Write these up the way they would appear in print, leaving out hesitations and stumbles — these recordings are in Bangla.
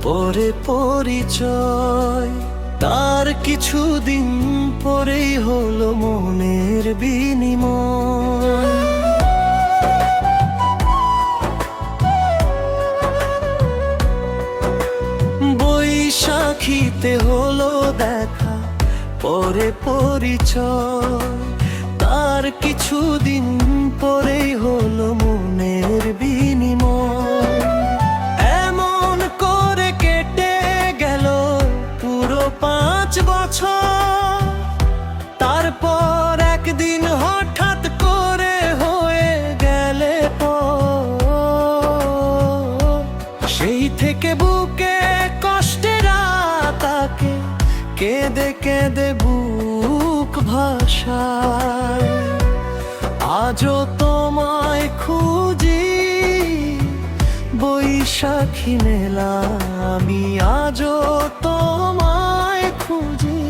পরে পরিচয়, তার কিছুদিন পরেই হলো মনের বিনিময়। বৈশাখীতে হলো দেখা, পরে পরিচয়, তার কিছুদিন পরেই হলো মনের বিনিময়। এমন করে কেটে গেল পুরো 5 বছর, তারপর একদিন হঠাৎ করে হয়ে গেলে সেই থেকে বুকে কষ্টের তাকে কেঁদে কেঁদে বুক ভাষায়। আজও তোমায় খুঁজি বৈশাখী মেলা, আমি আজও তোমায় খুঁজি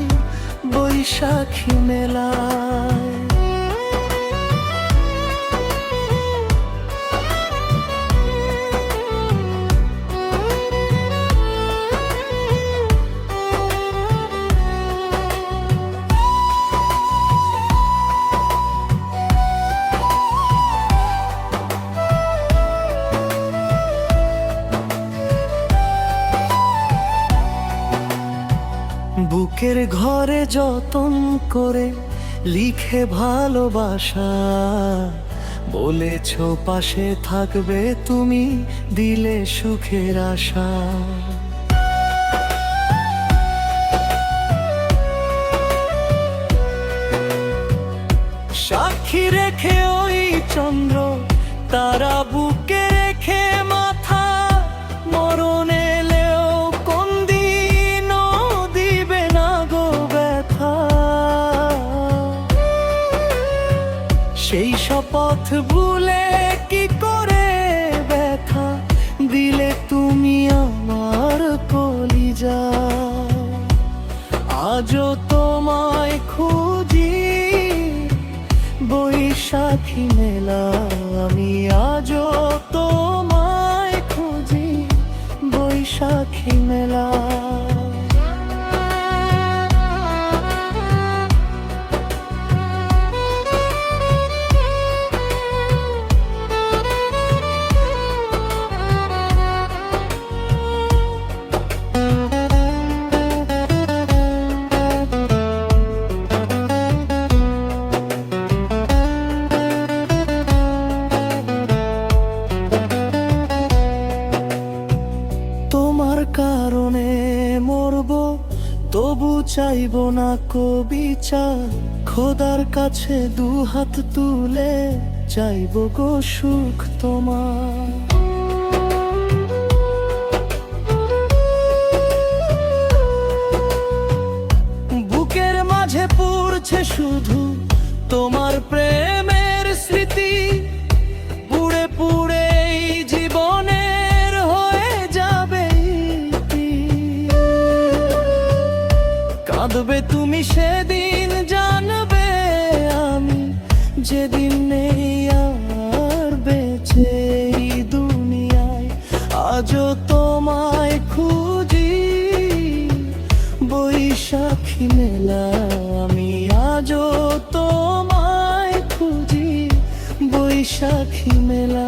বৈশাখী মেলায়। বুকের ঘরে যতন করে লিখে ভালোবাসা, বলেছ পাশে থাকবে তুমি, দিলে সুখের আশা। সাক্ষী রেখে ওই চন্দ্র তারা বুকে রেখে মাথা, মরণ এলেও কোন দিন দিবে না গো ব্যথা। সেই শপথ ভুলে কি করে ব্যথা দিলে তুমি আমার কলিজা। আজও তোমায় খুঁজি বৈশাখী মেলা, আমি আজও তোমায় খুঁজি বৈশাখী মেলা। তোমার কারণে মরব তবু চাইব না কবিচার, খোদার কাছে দুহাত তুলে চাইব গো সুখ তোমার। বুকের মাঝে পুড়ছে শুধু তোমার প্রেমের স্মৃতি, পুড়ে পুড়ে এই জীবনের হয়ে যাবে ইতি। কাঁদবে তুমি সেদিন জানবে আমি, যেদিন নেই আর বেঁচে এই দুনিয়ায়। আজও তোমায় খুঁজি বৈশাখী মেলা, আমি আজও তোমায় খুঁজি বৈশাখী মেলা।